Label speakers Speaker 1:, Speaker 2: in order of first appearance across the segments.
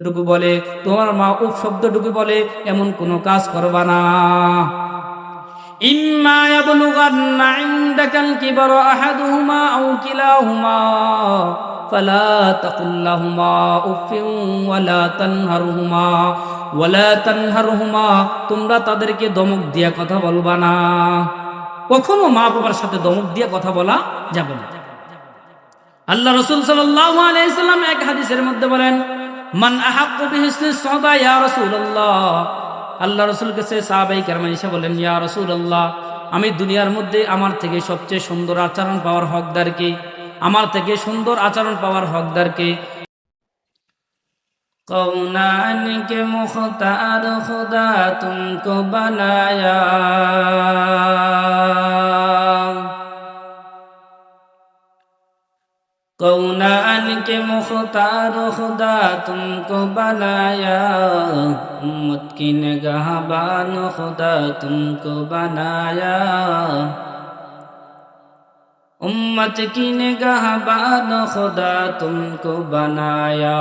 Speaker 1: টুকু বলে, তোমার মা উফ শব্দটুকু বলে, এমন কোনো কাজ করবা না। ইম্মা ইয়াবলুগান্না ইনদাকাল কিবারা আহাদুহুমা আও কিলাহুমা ফালা তাকুল লাহুমা উফিন ওয়ালা তানহারহুমা, তোমরা তাদেরকে ধমক দিয়া কথা বলবা না। কখনো মা বাবার সাথে ধমক দিয়া কথা বলা যাবে না। আল্লাহ রাসূল সাল্লাল্লাহু আলাইহি সাল্লাম এক হাদিসের মধ্যে বলেন, মান আহাক্কু বিহিসনি সাহবা ইয়া রাসূলুল্লাহ। আল্লাহ রাসূলকে সাহাবায়ে কেরাম এসে বলেন, ইয়া রাসূলুল্লাহ, আমি দুনিয়ার মধ্যে আমার থেকে সবচেয়ে সুন্দর আচরণ পাওয়ার হকদার কে? আমার থেকে সুন্দর আচরণ পাওয়ার হকদার কে? কওনান কে মুখতার খুদা তুমকো বানায়া, कौनान के मुख्तार खुदा तुमको बनाया, उम्मत की निगाहबान खुदा तुमको बनाया, उम्मत की निगाहबान खुदा तुमको बनाया।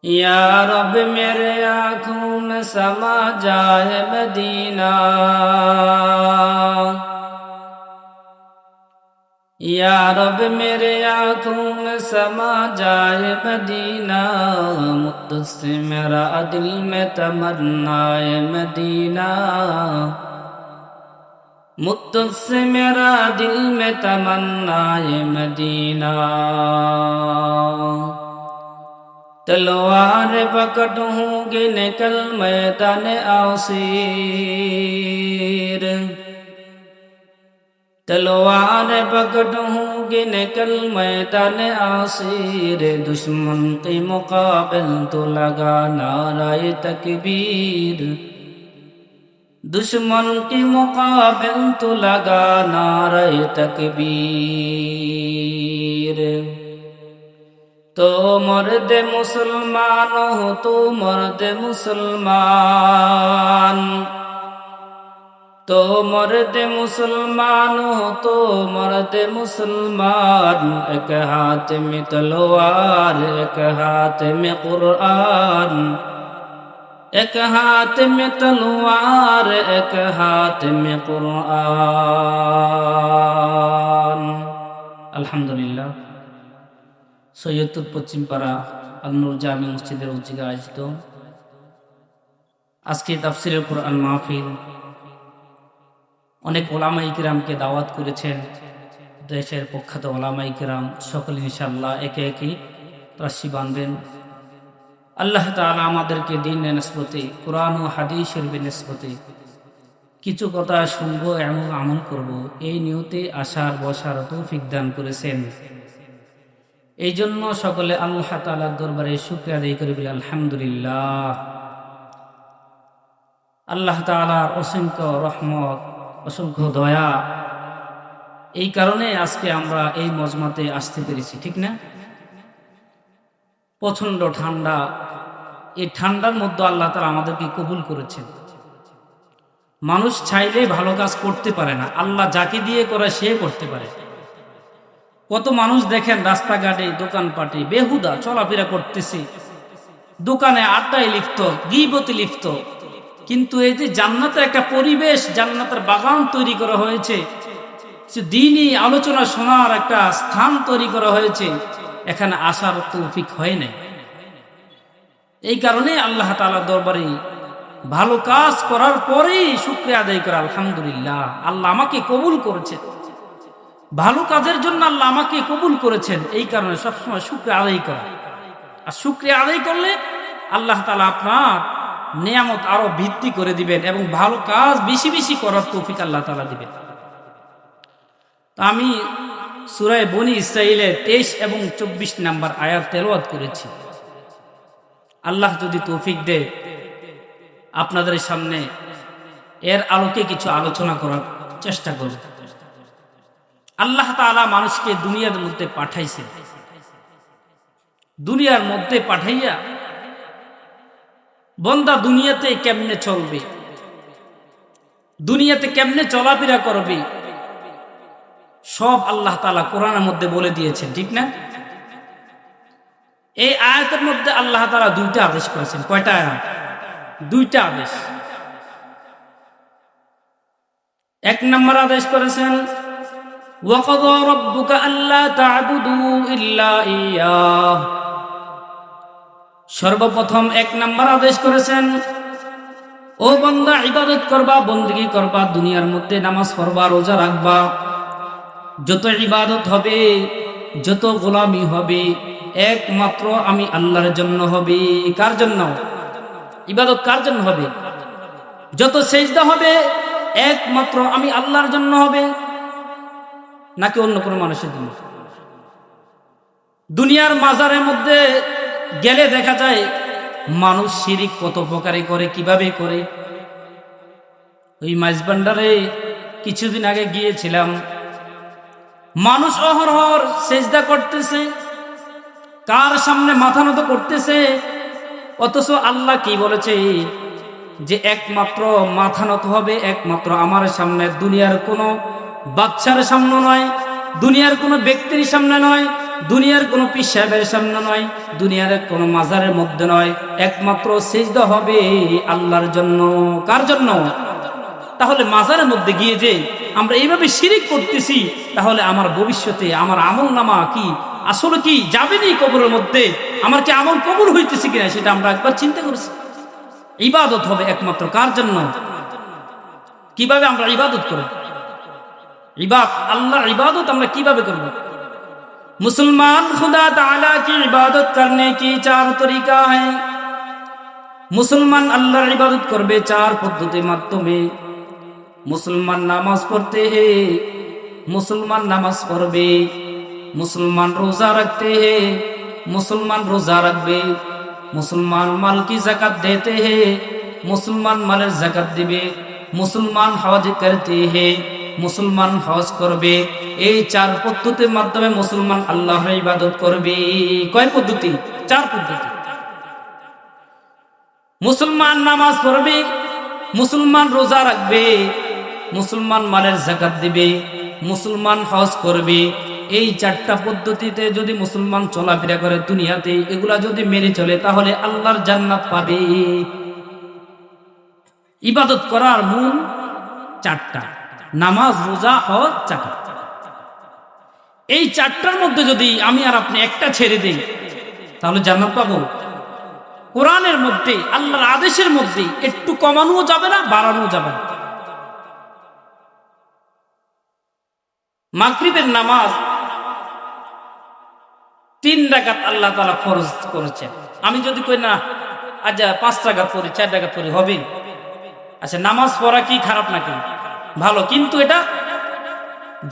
Speaker 1: या रब मेरे आँखों में समा जाए मदीना, या रब मेरे आँखों में समा जाए मदीना, मुझसे मेरा दिल में तमन्नाए मदीना, मुझसे मेरा दिल में तमन्नाए मदीना। तलवार पकड़ूंगी निकल मैदान आसीर, तलवार पकड़ूंगी निकल मैदान आसीर, दुश्मन के मुकाबिल तो लगा नाराए तकबीर, दुश्मन के मुकाबिल तो लगा नाराए तकबीर। तो मर्द मुसलमान हो, तो मर्द मुसलमान, तो मर्द मुसलमान हो, तो मर्द मुसलमान, एक हाथ में तलवार एक हाथ में कुरान, एक हाथ में तलवार एक हाथ में कुरान। আলহামদুলিল্লাহ। সৈয়দপুর পশ্চিমপাড়া আল-নূর জামি মসজিদের উদ্যোগে আয়োজিত আজকে তাফসীরুল কুরআন মাহফিল, অনেক ওলামায়ে কিরামকে দাওয়াত করেছেন দেশের প্রখ্যাত ওলামায়ে কিরাম সকলে ইনশাআল্লাহ একে একে রাশি বাঁধবেন। আল্লাহ তাআলা আমাদেরকে দ্বীনের নিসবতে, কুরআন ও হাদিসের নিসবতে কিছু কথা শুনবো এবং আমল করব, এই নিয়তে আসার বসার তৌফিক দান করেছেন। এই জন্য সকলে আল্লাহ তাআলার দরবারে শুকরিয়া আদায় করি বলি আলহামদুলিল্লাহ। আল্লাহ তাআলার অসংখ্য রহমত, অসংখ্য দয়া, এই কারণে আজকে আমরা এই মজমাতে আসতে পেরেছি, ঠিক না? প্রচন্ড ঠান্ডা, এই ঠান্ডার মধ্যে আল্লাহ তাআলা আমাদেরকে কবুল করেছেন। মানুষ চাইলে ভালো কাজ করতে পারে না, আল্লাহ যাকে দিয়ে করে সে করতে পারে। কত মানুষ দেখেন রাস্তাঘাটে দোকানপাটে বেহুদা চলাফেরা করতেছে, দোকানে আড্ডায় লিপ্ত, গীবতে লিপ্ত, কিন্তু এই যে জান্নাতের একটা পরিবেশ, জান্নাতের বাগান তৈরি করা হয়েছে, দ্বীনি আলোচনা শোনার একটা স্থান তৈরি করা হয়েছে, এখানে আসার তৌফিক হয় নাই। এই কারণে আল্লাহ তাআলার দরবারে ভালো কাজ করার পরেই শুকরিয়া আদায় করা, আলহামদুলিল্লাহ আল্লাহ আমাকে কবুল করেছেন, ভালো কাজের জন্য আল্লাহ আমাকে কবুল করেছেন। এই কারণে সবসময় শুকরিয়া আদায় করা, আর শুকরিয়া আদায় করলে আল্লাহ তাআলা আপনার নিয়ামত আরো বৃদ্ধি করে দিবেন এবং ভালো কাজ বেশি বেশি করার তৌফিক আল্লাহ তাআলা দিবেন। তো আমি সূরা বনী ইসরাঈলের 23 এবং 24 নম্বর আয়াত তেলাওয়াত করেছি। আল্লাহ যদি তৌফিক দেয় আপনাদের সামনে এর আলোকে কিছু আলোচনা করার চেষ্টা করব। আল্লাহ তাআলা মানুষকে দুনিয়ার মধ্যে পাঠাইছেন, দুনিয়ার মধ্যে পাঠাইয়া বন্দা দুনিয়াতে কেমনে চলবে, দুনিয়াতে কেমনে চলাফেরা করবে, সব আল্লাহ তাআলা কোরআনের মধ্যে বলে দিয়েছেন, ঠিক না? এই আয়াতের মধ্যে আল্লাহ তাআলা দুইটা আদেশ করেছেন। কয়টা আয়াত? দুইটা আদেশ। এক নম্বর আদেশ করেছেন ওয়াকাযা রাব্বুকা আল্লা তা'বুদু ইল্লা ইয়্যাহ। সর্বপ্রথম এক নম্বর আদেশ করেছেন ও বান্দা ইবাদত করবা, বندگی করবা, দুনিয়ার মধ্যে নামাজ পড়বা, রোজা রাখবা। যত ইবাদত হবে, যত গোলামি হবে, একমাত্র আমি আল্লাহর জন্য হবে। কার জন্য? ইবাদত কার জন্য হবে? যত সেজদা হবে একমাত্র আমি আল্লাহর জন্য হবে, নাকি অন্য কোনো মানুষের জন্য? দুনিয়ার মাজারের মধ্যে গেলে দেখা যায় মানুষ শিরিক কত প্রকারে করে, কিভাবে করে। ওই মাইজবান্ডারে কিছুদিন আগে গিয়েছিলাম, মানুষ অহরহর সেজদা করতেছে, কার সামনে মাথা নত করতেছে, অথচ আল্লাহ কি বলেছে যে একমাত্র মাথা নত হবে একমাত্র আমার সামনে, দুনিয়ার কোনো বাচ্চার সামনে নয়, দুনিয়ার কোনো ব্যক্তির সামনে নয়, দুনিয়ার কোনো পীর সাহেবের সামনে নয়, দুনিয়ার কোনো মাজারের মধ্যে নয়, একমাত্র সিজদা হবে আল্লাহর জন্য। কার জন্য? তাহলে মাজারের মধ্যে গিয়ে যে আমরা এইভাবে শিরিক করতেছি, তাহলে আমার ভবিষ্যতে আমার আমল নামা কি আসলে কি যাবে নি কবরের মধ্যে? আমার কি আমল কবুল হইতেছে কিনা সেটা আমরা একবার চিন্তা করছি। ইবাদত হবে একমাত্র কার জন্য? কিভাবে আমরা ইবাদত করব? আল্লাহর ইবাদত আমরা কিভাবে করব? मुसलमान खुदा ताला की इबादत करने की 4 तरीका है। मुसलमान अल्लाहर इबादत करबे 4 पद्धतिर माध्यमे। मुसलमान नामाज पढ़ते हैं, मुसलमान नामाज पढ़बे। मुसलमान रोजा रखते हैं, मुसलमान रोजा रखबे। मुसलमान माल की ज़कात देते हैं, मुसलमान मालेर ज़कात दिबे। मुसलमान हज करते हैं, मुसलमान हज करबे। এই 4 পদ্ধতির মাধ্যমে মুসলমান আল্লাহর ইবাদত করবে। কয় পদ্ধতি? 4 পদ্ধতি। মুসলমান নামাজ পড়বে, মুসলমান রোজা রাখবে, মুসলমান মালের যাকাত দিবে, মুসলমান হজ করবে। এই 4টা পদ্ধতিতে যদি মুসলমান চলাফেরা করে দুনিয়াতে, এগুলা যদি মেনে চলে, তাহলে আল্লাহর জান্নাত পাবে। ইবাদত করার মূল 4টা: নামাজ, রোজা, হজ, যাকাত। এই 4টার মধ্যে যদি আমি আর আপনি একটা ছেড়ে দেই, তাহলে জান্নাত পাবো? কোরআনের মধ্যে আল্লাহর আদেশের মধ্যে একটু কমানো যাবে না, বাড়ানো যাবে না। মাগরিবের নামাজ 3 রাকাত আল্লাহ তাআলা ফরজ করেছেন। আমি যদি কই না আচ্ছা 5 রাকাত পড়ি, 4 রাকাত পড়ি, হবে? আচ্ছা, নামাজ পড়া কি খারাপ নাকি? ভালো, কিন্তু এটা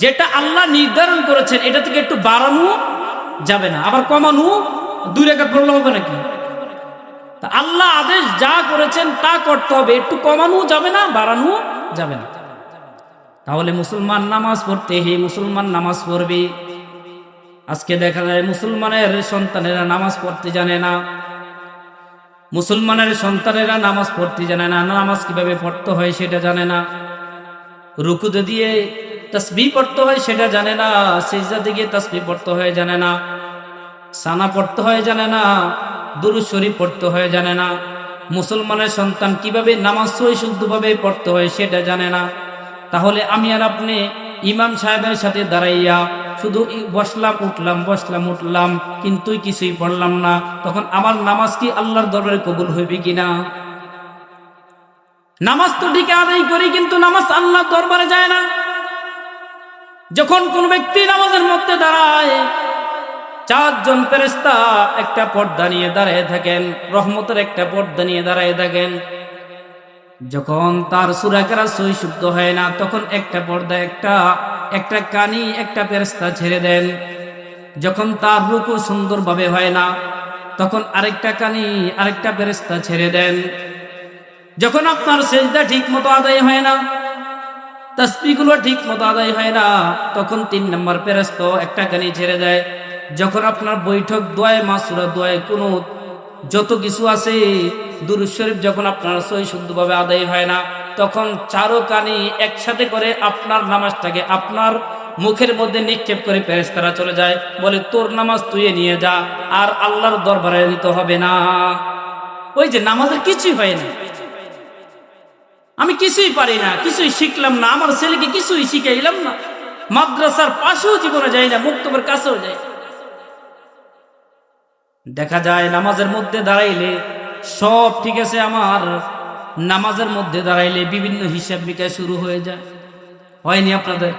Speaker 1: যেটা আল্লাহ নির্ধারণ করেছেন এটা থেকে একটু বাড়ানো যাবে না, আবার কমানো 2 রাকাত পড়লে হবে নাকি? তা আল্লাহ আদেশ যা করেছেন তা করতে হবে, একটু কমানো যাবে না, বাড়ানো যাবে না। তাহলে মুসলমান নামাজ পড়তে হে মুসলমান নামাজ পড়বে। আজকে দেখা যায় মুসলমানের সন্তানেরা নামাজ পড়তে জানে না, মুসলমানের সন্তানেরা নামাজ পড়তে জানে না, নামাজ কিভাবে পড়তে হয় সেটা জানে না, রুকুতে দিয়ে তাসবিহ পড়তে হয় সেটা জানে না, সিজদাতে গিয়ে তাসবিহ পড়তে হয় জানে না, সানা পড়তে হয় জানে না, দুরূদ শরীফ পড়তে হয় জানে না। মুসলমানের সন্তান কিভাবে নামাজ শুদ্ধভাবে পড়তে হয় সেটা জানে না। তাহলে আমি আর আপনি ইমাম সাহেবের সাথে দাঁড়াইয়া শুধু বসলাম উঠলাম, বসলাম উঠলাম, কিন্তু কিছুই পড়লাম না, তখন আমার নামাজ কি আল্লাহর দরবারে কবুল হইবে কিনা? নামাজ তো ঠিক আদায় করি, কিন্তু নামাজ আল্লাহর দরবারে যায় না। যখন কোন ব্যক্তি নামাজের মধ্যে দাঁড়ায়, 4 জন ফেরেশতা একটা পর্দা নিয়ে দাঁড়িয়ে থাকেন, রহমতের একটা পর্দা নিয়ে দাঁড়িয়ে থাকেন। যখন তার সূরা কেরাত সহি শুদ্ধ হয় না, তখন একটা পর্দা একটা কানি একটা ফেরেশতা ছেড়ে দেন। যখন তার রুকু সুন্দরভাবে হয় না, তখন আরেকটা কানি আরেকটা ফেরেশতা ছেড়ে দেন। যখন আপনার সিজদা ঠিক মতো আদায় হয় না, তাসবিহগুলো ঠিক মতো আদায় হয় না, তখন 3 নম্বর ফেরেশতা একটা কানি ছেড়ে দেয়। যখন আপনার বৈঠক দোয়ায়ে মাসুরা, দোয়ায়ে কুনুত, যত কিছু আছে, দুরূদ শরীফ যখন আপনার সহি শুদ্ধভাবে আদায় হয় না, তখন 4 কানি একসাথে করে আপনার নামাজটাকে, আপনার মুখের মধ্যে নিক্ষেপ করে ফেরেশতারা চলে যায়, বলে তোর নামাজ তুই নিয়ে যা, আর আল্লাহর দরবারে নিতে হবে না। ওই যে নামাজের কিছুই হয় না, আমি কিছুই পারি না, কিছুই শিখলাম না, আমার ছেলেকে কিছুই শিখাইলাম না, মাদ্রাসার পাশেও জীবনে যাই না, মুক্তবের কাছেও যাই। দেখা যায় নামাজের মধ্যে দাঁড়াইলে সব ঠিক আছে, আমার নামাজের মধ্যে দাঁড়াইলে বিভিন্ন হিসাব বিকাশ শুরু হয়ে যায়। হয়নি আপনাদের?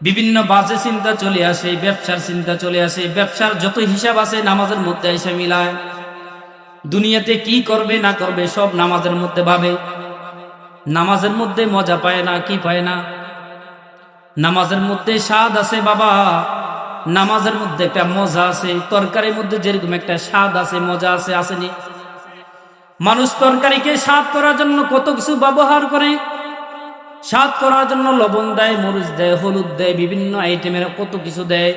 Speaker 1: বিভিন্ন বাজে চিন্তা চলে আসে, ব্যবসার চিন্তা চলে আসে, ব্যবসার যত হিসাব আছে নামাজের মধ্যে এসে মিলায়। দুনিয়াতে কি করবে না করবে সব নামাজের মধ্যে ভাবে। নামাজের মধ্যে মজা পায় না, কি পায় না? নামাজের মধ্যে স্বাদ আছে বাবা, নামাজের মধ্যে একটা মজা আছে। তরকারির মধ্যে যেরকম একটা স্বাদ আছে, মজা আছে, আসেনি? মানুষ তরকারিকে স্বাদ করার জন্য কত কিছু ব্যবহার করে। স্বাদ করার জন্য লবণ দেয়, মরিচ দেয়, হলুদ দেয়, বিভিন্ন আইটেমের কত কিছু দেয়।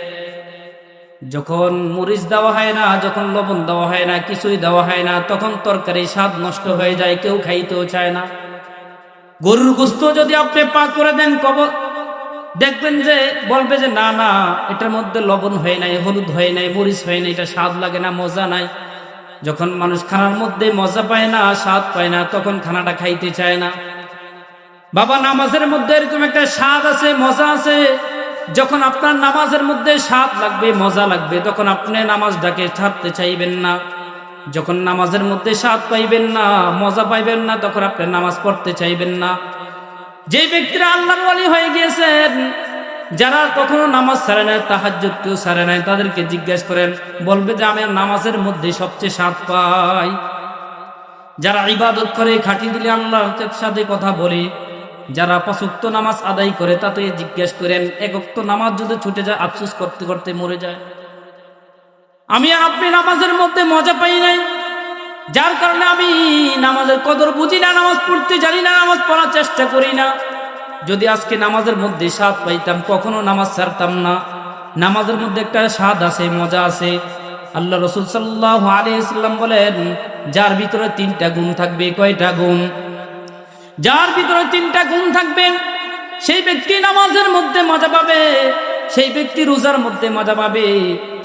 Speaker 1: যখন মরিচ দেওয়া হয় না, যখন লবণ দেওয়া হয় না, কিছুই দেওয়া হয় না, তখন তরকারি স্বাদ নষ্ট হয়ে যায়, কেউ খাইতেও চায় না। গরুর গোশত যদি আপনি পাক করে দেন, দেখবেন যে বলবে যে না না, এটার মধ্যে লবণ হয় নাই, হলুদ হয় নাই, মরিচ হয় নাই, এটা স্বাদ লাগে না, মজা নাই। যখন মানুষ খানার মধ্যে মজা পায় না, স্বাদ পায় না, তখন খানাটা খাইতে চায় না। বাবা নামাজের মধ্যে এরকম একটা স্বাদ আছে, মজা আছে। যখন আপনার নামাজের মধ্যে স্বাদ লাগবে, মজা লাগবে, তখন আপনি নামাজটাকে ছাড়তে চাইবেন না। যখন নামাজের মধ্যে স্বাদ পাইবেন না, মজা পাইবেন না, তখন আপনি নামাজ পড়তে চাইবেন না। যে ব্যক্তিরা আল্লাহর ওয়ালি হয়ে গিয়েছেন, যারা কখনো নামাজ ছাড়ে নাই, তাহাজ্জুদ কেউ ছাড়ে নাই, তাদেরকে জিজ্ঞেস করেন, বলবে যে আমি নামাজের মধ্যে সবচেয়ে স্বাদ পাই। যারা ইবাদত করে, খাঁটি দিলে আল্লাহর সাথে কথা বলে, যারা 5 ওয়াক্ত নামাজ আদায় করে, তাতে জিজ্ঞেস করেন, 1 ওয়াক্ত নামাজ যদি ছুটে যায় আফসোস করতে করতে মরে যায়। আমি আর আপনি নামাজের মধ্যে মজা পাই নাই, যার কারণে আমি নামাজের কদর বুঝি না, নামাজ পড়তে জানি না, নামাজ পড়ার চেষ্টা করি না। যদি আজকে নামাজের মধ্যে স্বাদ পাইতাম, কখনো নামাজ ছাড়তাম না। নামাজের মধ্যে একটা স্বাদ আছে, মজা আছে। আল্লাহ রাসূল সাল্লাল্লাহু আলাইহি ওয়াসাল্লাম বলেন, যার ভিতরে 3টা গুণ থাকবে। কয়টা গুণ? যার ভিতরে 3টা গুণ থাকবে, সেই ব্যক্তি নামাজের মধ্যে মজা পাবে, সেই ব্যক্তি রোজার মধ্যে মজা পাবে,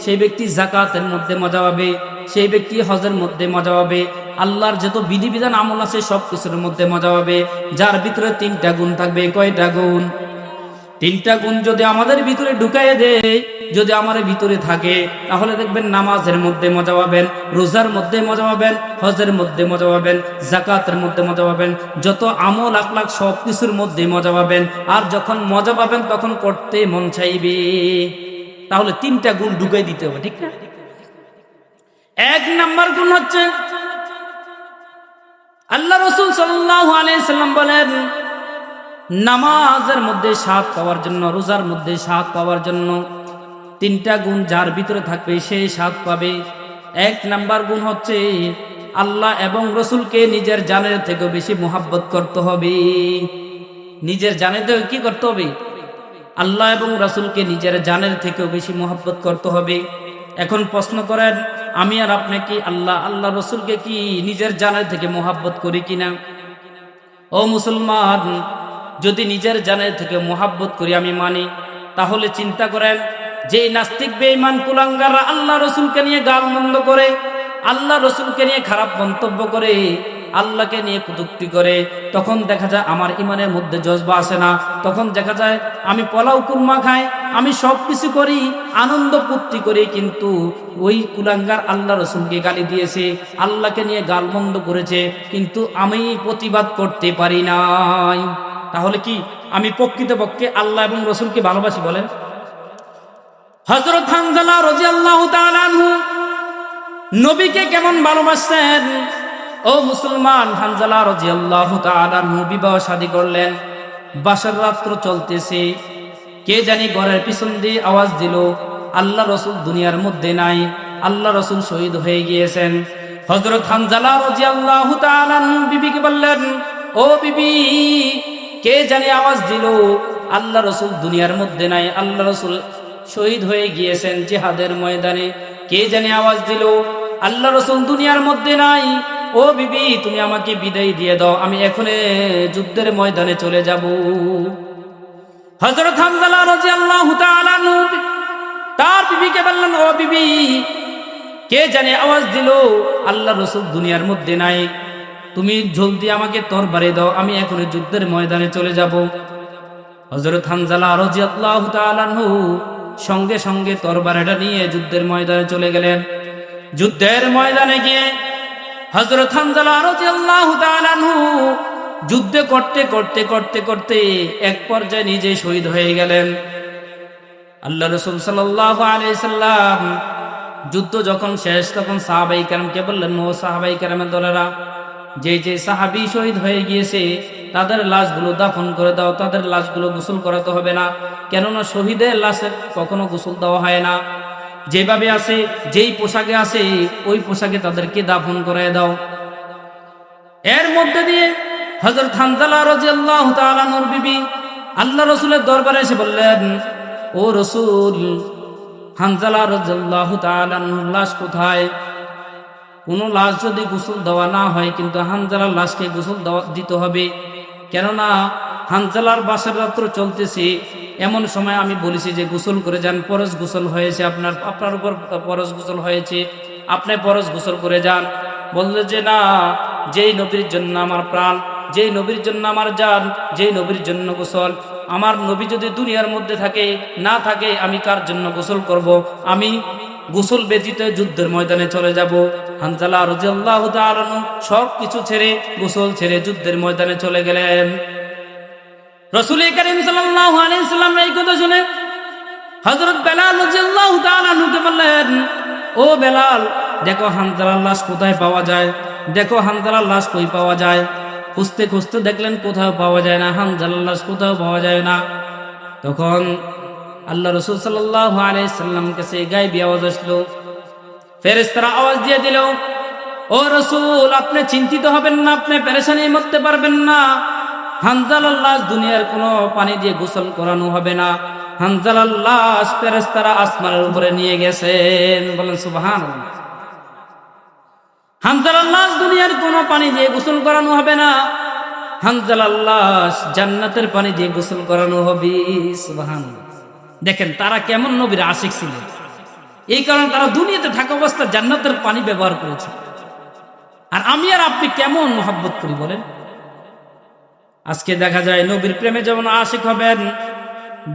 Speaker 1: সেই ব্যক্তি যাকাতের মধ্যে মজা পাবে, সেই ব্যক্তি হজের মধ্যে মজা পাবে, আল্লাহর যত বিধিবিধান আমল আছে সব কিছুর মধ্যে মজা পাবে। যার ভিতরে 3টা গুণ থাকবে। কয়টা গুণ? 3টা গুণ যদি আমাদের ভিতরে ঢুকাইয়ে দেয়, যদি আমার ভিতরে থাকে, তাহলে দেখবেন নামাজের মধ্যে মজা পাবেন, রোজার মধ্যে মজা পাবেন, হজের মধ্যে মজা পাবেন, যাকাতের মধ্যে মজা পাবেন, যত আমল আখলাক সব কিছুর মধ্যে মজা পাবেন। আর যখন মজা পাবেন তখন করতে মন চাইবে। তাহলে 3টা গুণ ঢুকাই দিতে হবে, ঠিক না? 1 নাম্বার গুণ হচ্ছে, আল্লাহ রাসূল সাল্লাল্লাহু আলাইহি সাল্লাম বলেন, নামাজের মধ্যে স্বাদ পাওয়ার জন্য, রোজার মধ্যে স্বাদ পাওয়ার জন্য 3টা গুণ যার ভিতরে থাকবে, সে স্বাদ পাবে। 1 নাম্বার গুণ হচ্ছে, আল্লাহ এবং রসুলকে নিজের জানের থেকেও বেশি মুহাব্বত করতে হবে। নিজের জানের থেকে কি করতে হবে? আল্লাহ এবং রসুলকে নিজের জানের থেকেও বেশি মুহাব্বত করতে হবে। এখন প্রশ্ন করেন, আমি আর আপনি কি আল্লাহ রসুলকে কি নিজের জানের থেকে মুহাব্বত করি কিনা? ও মুসলমান, যদি নিজের জানের থেকে মুহাব্বত করি, আমি মানি, তাহলে চিন্তা করেন, যে নাস্তিক বেঈমান কুলাঙ্গাররা আল্লাহ রসুলকে নিয়ে গালমন্দ করে, আল্লাহ রসুলকে নিয়ে খারাপ মন্তব্য করে, আল্লাহকে নিয়ে কটূক্তি করে, তখন দেখা যায় আমার ইমানের মধ্যে জজবা আসে না। তখন দেখা যায় আমি পোলাও কুরমা খাই, আমি সব কিছু করি, আনন্দ ফুর্তি করি, কিন্তু ওই কুলাঙ্গার আল্লাহ রসুলকে গালি দিয়েছে, আল্লাহকে নিয়ে গালমন্দ করেছে, কিন্তু আমি প্রতিবাদ করতে পারি নাই। তাহলে কি আমি প্রকৃতপক্ষে আল্লাহ এবং রসুলকে ভালোবাসি? বলেন। হযরত হানজালা রাদিয়াল্লাহু তাআলা আনহু নবীকে কেমন ভালোবাসেন? ও মুসলমান, হানজালা রাদিয়াল্লাহু তাআলা আনহু বিবাহ শাদী করলেন, বাসার রাত্র চলতেছে, কে জানি ঘরের পিছন দিয়ে আওয়াজ দিল, আল্লাহ রসুল দুনিয়ার মধ্যে নাই, আল্লাহ রসুল শহীদ হয়ে গিয়েছেন। হযরত হানজালা রাদিয়াল্লাহু তাআলা আনহু বিবিকে বললেন, ও বিবি, কে জানি আওয়াজ দিল, আল্লাহ রসুল দুনিয়ার মধ্যে নাই, আল্লাহ রসুল শহীদ হয়ে গিয়েছেন জিহাদের ময়দানে। কে জানি আওয়াজ দিল, আল্লাহ রসুল দুনিয়ার মধ্যে নাই। ও বিবি, তুমি আমাকে বিদায় দিয়ে দাও, আমি এখনই যুদ্ধের ময়দানে চলে যাব। হযরত হানজালা রাদিয়াল্লাহু তাআলা আনহু তার বিবিকে বললেন, ও বিবি, কে জানে আওয়াজ দিল, আল্লাহ রাসূল দুনিয়ার মধ্যে নাই, তুমি জলদি আমাকে তরবারি দাও, আমি এখন যুদ্ধের ময়দানে চলে যাব। হযরত হানজালা রাদিয়াল্লাহু তাআলা আনহু সঙ্গে সঙ্গে তরবারিটা নিয়ে যুদ্ধের ময়দানে চলে গেলেন। যুদ্ধের ময়দানে গিয়ে হযরত হানজালা রাদিয়াল্লাহু তাআলা আনহু যুদ্ধ করতে করতে করতে করতে এক পর্যায়ে নিজে শহীদ হয়ে গেলেন। আল্লাহ রাসূল সাল্লাল্লাহু আলাইহি সাল্লাম যুদ্ধ যখন শেষ তখন সাহাবায়ে কেরামকে বললেন, ও সাহাবায়ে কেরামের দলেরা, যে যে সাহাবী শহীদ হয়ে গিয়েছে তাদের লাশগুলো দাফন করে দাও, তাদের লাশগুলো গোসল করাতে হবে না, কেননা শহীদের লাশে কখনো গোসল দেওয়া হয় না, যেভাবে আছে যেই পোশাকে আছে ওই পোশাকে তাদেরকে দাফন করে দাও। এর মধ্যে দিয়ে হযরত হানজালা রাদিয়াল্লাহু তাআলা নূর বিবি আল্লাহ রাসূলের দরবারে এসে বললেন, ও রাসূল, হানজালা রাদিয়াল্লাহু তাআলা নূর লাশ কোথায়? কোন লাশ যদি গোসল দেওয়া না হয় কিন্তু হানজালার লাশকে গোসল দিতে হবে, কেননা হানজালার বাসর রাত্র চলতেছে, এমন সময় আমি বলেছি যে গোসল করে যান, ফরজ গোসল হয়েছে, আপনার উপর ফরজ গোসল হয়েছে, আপনি ফরজ গোসল করে যান। বললে যে না, যেই নবীর জন্য আমার প্রাণ, যেই নবীর জন্য আমার জান, যেই নবীর জন্য গোসল, আমার নবী যদি দুনিয়ার মধ্যে থাকে না থাকে আমি কার জন্য গোসল করব? আমি গোসল ব্যতীত যুদ্ধের ময়দানে চলে যাব। হানজালা রাদিয়াল্লাহু তাআলা সব কিছু ছেড়ে গোসল ছেড়ে যুদ্ধের ময়দানে চলে গেলেন। রাসূল করিম সাল্লাল্লাহু আলাইহি সাল্লাম এই কথা শুনে হযরত বেলাল রাদিয়াল্লাহু তাআলা নুকে বললেন, ও বেলাল, দেখো হানজালার লাশ কোথায় পাওয়া যায়, দেখো হানজালার লাশ কই পাওয়া যায়। খুঁজতে খুঁজতে দেখলেন কোথাও পাওয়া যায় না, হানজালার লাশ কোথাও পাওয়া যায় না। তখন আল্লাহ রাসূল সাল্লাল্লাহু আলাইহি সাল্লাম কাছে গায়বী আওয়াজ আসলো, ফেরেশতারা আওয়াজ দিয়ে দিল, ও রাসূল, আপনি চিন্তিত হবেন না, আপনি পেরেশানি করতে পারবেন না, হানজালার লাশ দুনিয়ার কোনো পানি দিয়ে গোসল করানো হবে না, হানজালার লাশ ফেরেশতারা আসমানের উপরে নিয়ে গেছেন। বলেন সুবহানাল্লাহ। হানজালার লাশ দুনিয়ার কোনো পানি দিয়ে গোসল করানো হবে না, হানজালার লাশ জান্নাতের পানি দিয়ে গোসল করানো হবে। সুবহানাল্লাহ। দেখেন তারা কেমন নবীর আশিক ছিলেন, এই কারণে তারা দুনিয়াতে থাকা অবস্থায় জান্নাতের পানি ব্যবহার করেছে। আর আমি আর আপনি কেমন মহব্বত করি বলেন? আজকে দেখা যায় নবীর প্রেমে যেমন আশিক হবেন,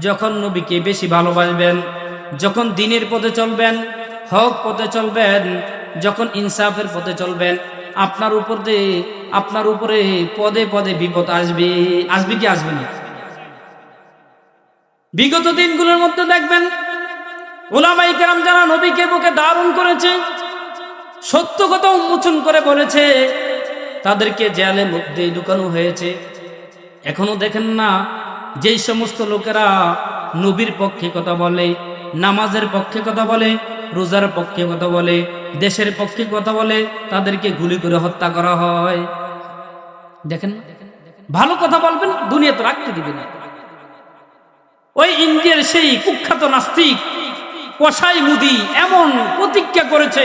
Speaker 1: যখন নবীকে বেশি ভালোবাসবেন, যখন দ্বীনের পথে চলবেন, হক পথে চলবেন, যখন ইনসাফের পথে চলবেন, আপনার উপরে পদে পদে বিপদ আসবে। আসবে কি আসবে না? বিগত দিনগুলোর মধ্যে দেখবেন উলামায়ে কেরাম যারা নবীকে বুকে ধারণ করেছে, সত্য কথা উন্মোচন করে বলেছে, তাদেরকে জেলের মধ্যে ঢুকানো হয়েছে। এখনো দেখেন না যেই সমস্ত লোকেরা নবীর পক্ষে কথা বলে, নামাজের পক্ষে কথা বলে, রোজার পক্ষে কথা বলে, দেশের পক্ষে কথা বলে, তাদেরকে গুলি করে হত্যা করা হয়। দেখেন না, ভালো কথা বলবেন দুনিয়াতে রাখতে দিবে না। ওই ইন্ডিয়ার সেই কুখ্যাত নাস্তিক কসাই মুদি এমন প্রতিজ্ঞা করেছে,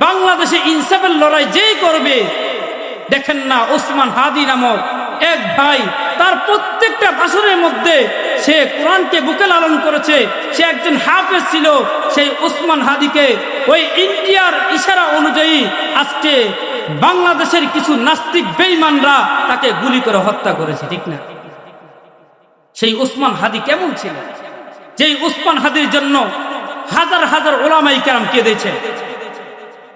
Speaker 1: বাংলাদেশে ইনসাফের লড়াই যেই করবে, দেখেন না ওসমান হাদি নামক এক ভাই, তার প্রত্যেকটা ভাষণের মধ্যে সে কোরআনকে বুকে লালন করেছে, সে একজন হাফেজ ছিল। সেই ওসমান হাদিকে ওই ইন্ডিয়ার ইশারা অনুযায়ী আজকে বাংলাদেশের কিছু নাস্তিক বেঈমানরা তাকে গুলি করে হত্যা করেছে, ঠিক না? সেই ওসমান হাদি কেমন ছিল, যেই ওসমান হাদির জন্য হাজার হাজার উলামায়ে কেরাম কেঁদেছে।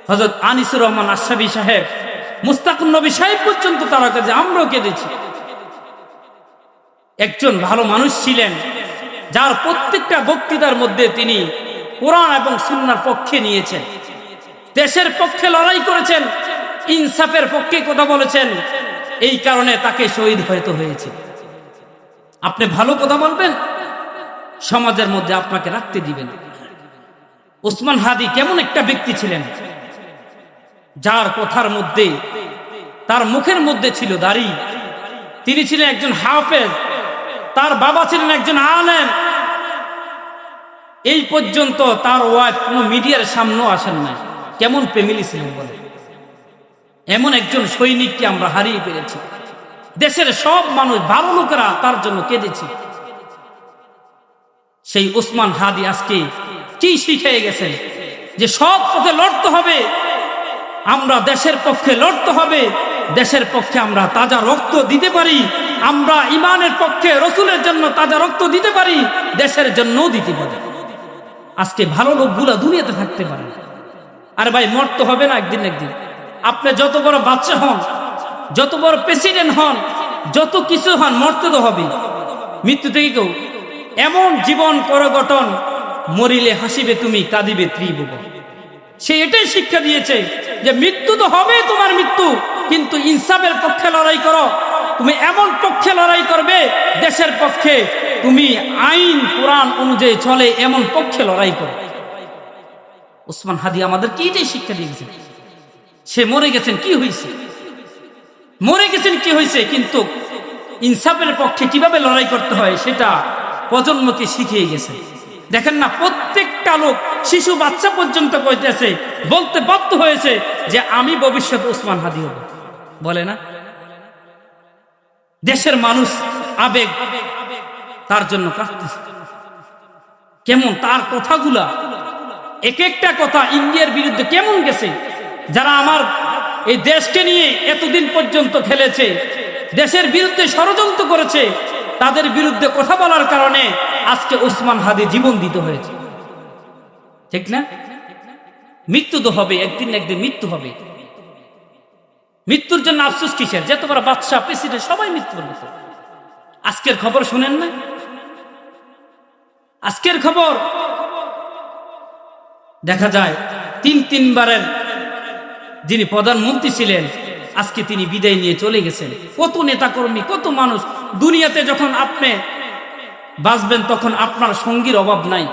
Speaker 1: হযরত আনিসুর রহমান আশরাফী সাহেব, মুস্তাকুন নবী সাহেব পর্যন্ত তারা কাছে আমরাও কেঁদেছি। একজন ভালো মানুষ ছিলেন, যার প্রত্যেকটা বক্তৃতার মধ্যে তিনি কোরআন এবং সুন্নাহর পক্ষে নিয়েছেন, দেশের পক্ষে লড়াই করেছেন, ইনসাফের পক্ষে কথা বলেছেন। এই কারণে তাকে শহীদ হয়তো হয়েছে। আপনি ভালো কথা বলবেন, সমাজের মধ্যে আপনাকে রাখতে দিবেন। ওসমান হাদি কেমন একটা ব্যক্তি ছিলেন, যার কথার মধ্যে, তার মুখের মধ্যে ছিল দাড়ি। তিনি ছিলেন একজন হাফেজ, তার বাবা ছিলেন একজন আলেম। এই পর্যন্ত তার ওয়াইফ কোনো মিডিয়ার সামনেও আসেন না। কেমন ফ্যামিলি ছিলেন বলে? এমন একজন সৈনিককে আমরা হারিয়ে ফেলেছি। দেশের সব মানুষ, ভালো লোকেরা তার জন্য কেঁদেছি। সেই ওসমান হাদি আজকে কি শিখিয়ে গেছেন যে সব পথে লড়তে হবে, আমরা দেশের পক্ষে লড়তে হবে, দেশের পক্ষে আমরা তাজা রক্ত দিতে পারি, আমরা ইমানের পক্ষে রসুলের জন্য তাজা রক্ত দিতে পারি, দেশের জন্যও দিতে পারি। আজকে ভালো লোকগুলা দুনিয়াতে থাকতে পারে। আর ভাই মরতে হবে না একদিন একদিন। আপনি যত বড় বাচ্চা হন, যত বড় প্রেসিডেন্ট হন, যত কিছু হন, মরতে তো হবে। মৃত্যু থেকে কেউ এমন জীবন করগঠন, মরিলে হাসিবে তুমি, কাঁদিবে ত্রিভুব। সে এটাই শিক্ষা দিয়েছে যে মৃত্যু তো হবে, তোমার মৃত্যু, কিন্তু ইনসাফের পক্ষে লড়াই করো। তুমি এমন পক্ষে লড়াই করবে, দেশের পক্ষে, তুমি আইন কোরআন অনুযায়ী চলে এমন পক্ষে লড়াই করো। ওসমান হাদি আমাদের কি এটাই শিক্ষা দিয়ে গেছেন। সে মরে গেছেন, কি হয়েছে? মরে গেছেন, কি হয়েছে? কিন্তু ইনসাফের পক্ষে কিভাবে লড়াই করতে হয় সেটা প্রজন্মকে শিখিয়ে গেছে। দেখেন না, প্রত্যেকটা লোক, শিশু বাচ্চা পর্যন্ত কইতেছে, বলতে বাধ্য হয়েছে যে আমি ভবিষ্যৎ ওসমান হাদি হব, বলে না? দেশের মানুষ আবেগ তার জন্য কাঁদতেছে। কেমন তার কথাগুলা, এক একটা কথা ইন্ডিয়ার বিরুদ্ধে কেমন গেছে। যারা আমার এই দেশকে নিয়ে এতদিন পর্যন্ত খেলেছে, দেশের বিরুদ্ধে ষড়যন্ত্র করেছে, তাদের বিরুদ্ধে কথা বলার কারণে আজকে ওসমান হাদি জীবন দিতে হয়েছে, ঠিক না? মৃত্যু তো হবে, একদিন না একদিন মৃত্যু হবে। মৃত্যুর জন্য আফসোস কিসের? যত বড় বাদশা, প্রেসিডেন্ট, সবাই মৃত্যুর মতো। আজকের খবর শুনেন না? আজকের খবর দেখা যায় তিনবারের যিনি প্রধানমন্ত্রী ছিলেন, আজকে তিনি বিদায় নিয়ে চলে গেছেন। কত নেতাকর্মী, কত মানুষ। দুনিয়াতে যখন আপনি বাঁচবেন তখন আপনার সঙ্গীর অভাব নাই।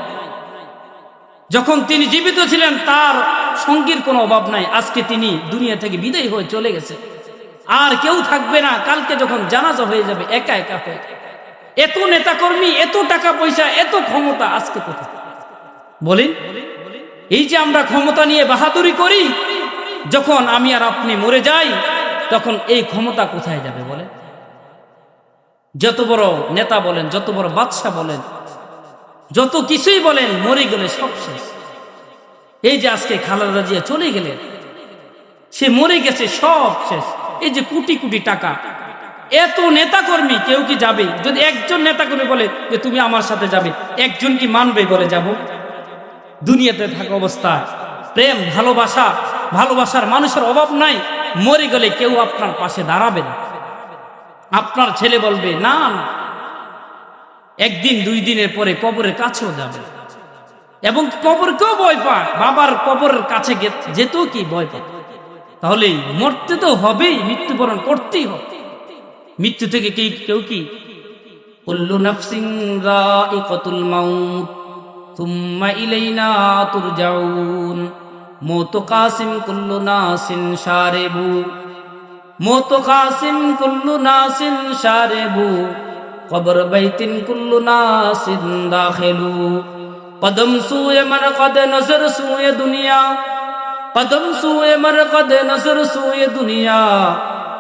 Speaker 1: যখন তিনি জীবিত ছিলেন তার সঙ্গীর কোনো অভাব নাই। আজকে তিনি দুনিয়া থেকে বিদায় হয়ে চলে গেছে, আর কেউ থাকবে না। কালকে যখন জানাজা হয়ে যাবে, একা একা হয়ে। এত নেতাকর্মী, এত টাকা পয়সা, এত ক্ষমতা আজকে কোথায় বলেন? এই যে আমরা ক্ষমতা নিয়ে বাহাদুরি করি, যখন আমি আর আপনি মরে যাই তখন এই ক্ষমতা কোথায় যাবে বলে? যত বড় নেতা বলেন, যত বড় বাদশা বলেন, যত কিছুই বলেন, মরে গেলে সব শেষ। এই যে আজকে খালেদা জিয়া চলে গেলেন, সে মরে গেছে, সব শেষ। এই যে কোটি কোটি টাকা, এত নেতাকর্মী, কেউ কি যাবে? যদি একজন নেতাকর্মী বলে যে তুমি আমার সাথে যাবে, একজন কি মানবে বলে যাব? দুনিয়াতে থাকা অবস্থায় প্রেম, ভালোবাসার মানুষের অভাব নাই। মরে গেলে কেউ আপনার পাশে দাঁড়াবে না। আপনার ছেলে বলবে না না, একদিন দুই দিনের পরে কবরের কাছেও যাবে, এবং কবরকেও ভয় পায়। বাবার কবরের কাছে যেতেও কি ভয় পায়। তাহলে মরতে তো হবেই, মৃত্যুবরণ করতেই হবে। মৃত্যু থেকে কেউ কি কুল্লু নাফসিন যায়িকাতুল মাউত সুম্মা ইলাইনা তুরজাউন। মওত কাসিম কুল্লু নাসিন শারিবু, মওত কাসিম কুল্লু নাসিন শারিবু, কবর বাইতিন কুল্লু নাসিন দাখিলু। কদম সুয়ে মারকদ নজর সুয়ে দুনিয়া, कदम सुए मरकद नजर सुए दुनिया।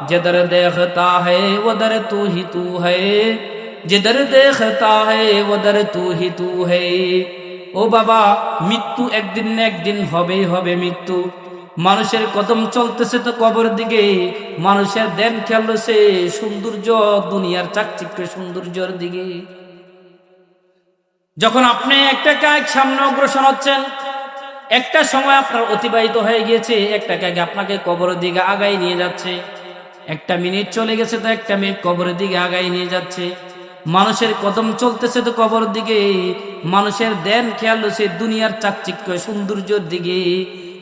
Speaker 1: जिधर देखता है उधर तू ही तू है, जिधर देखता है उधर तू ही तू है। ও বাবা, মৃত্যু একদিন না একদিন হবেই হবে মৃত্যু। মানুষের কদম চলতেছে তো কবর দিকে, মানুষের দেন খেয়াল রয়েছে সৌন্দর্য, দুনিয়ার চাকচিক্য সৌন্দর্যের দিকে। যখন আপনি একটা কাজ সামনে অগ্রসর হচ্ছেন, একটা সময় আপনার অতিবাহিত হয়ে গিয়েছে, একটা কাজ আপনাকে কবরের দিকে আগাই নিয়ে যাচ্ছে। একটা মিনিট চলে গেছে তো একটা মিনিট কবরের দিকে আগাই নিয়ে যাচ্ছে। মানুষের কদম চলতেছে তো কবরের দিকে, মানুষের দেন খেয়াল হচ্ছে দুনিয়ার চাকচিক্য সৌন্দর্যের দিকে।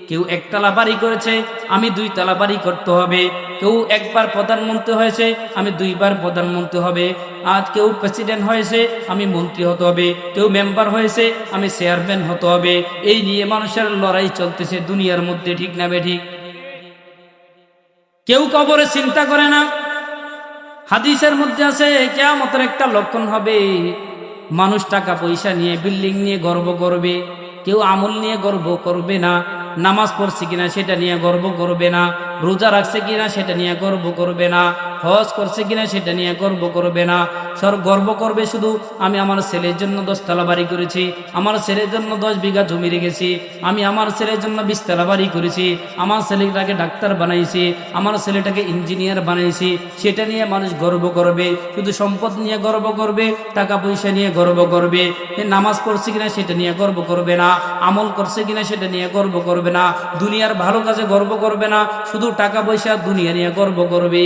Speaker 1: কেউ একতলা বাড়ি করেছে, আমি 2 তলা বাড়ি করতে হবে। কেউ একবার প্রধানমন্ত্রী হয়েছে, আমি 2 বার প্রধানমন্ত্রী হবে। আজ কেউ প্রেসিডেন্ট হয়েছে, আমি মন্ত্রী হতে হবে। কেউ মেম্বার হয়েছে, আমি চেয়ারম্যান হতে হবে। এই নিয়ে মানুষের লড়াই চলতেছে দুনিয়ার মধ্যে, ঠিক না বেঠিক? কেউ কবরে চিন্তা করে না। হাদিসের মধ্যে আছে কিয়ামতের একটা লক্ষণ হবে, মানুষ টাকা পয়সা নিয়ে, বিল্ডিং নিয়ে গর্ব করবে। কেউ আমল নিয়ে গর্ব করবে না। নামাজ পড়ছে কিনা সেটা নিয়ে গর্ব করবে না। রোজা রাখছে কিনা সেটা নিয়ে গর্ব করবে না। হজ করছে কিনা সেটা নিয়ে গর্ব করবে না। গর্ব করবে শুধু আমি আমার ছেলের জন্য 10 তলা বাড়ি করেছি, আমার ছেলের জন্য 10 বিঘা জমি রেখেছি, আমি আমার ছেলের জন্য 20 তলা বাড়ি করেছি, আমার ছেলেটাকে ডাক্তার বানাইছি, আমার ছেলেটাকে ইঞ্জিনিয়ার বানাইছি, সেটা নিয়ে মানুষ গর্ব করবে। শুধু সম্পদ নিয়ে গর্ব করবে, টাকা পয়সা নিয়ে গর্ব করবে। নামাজ পড়ছে কিনা সেটা নিয়ে গর্ব করবে না, আমল করছে কিনা সেটা নিয়ে গর্ব করবে না, দুনিয়ার ভালো কাজে গর্ব করবে না, শুধু টাকা পয়সা দুনিয়া নিয়ে গর্ব করবে।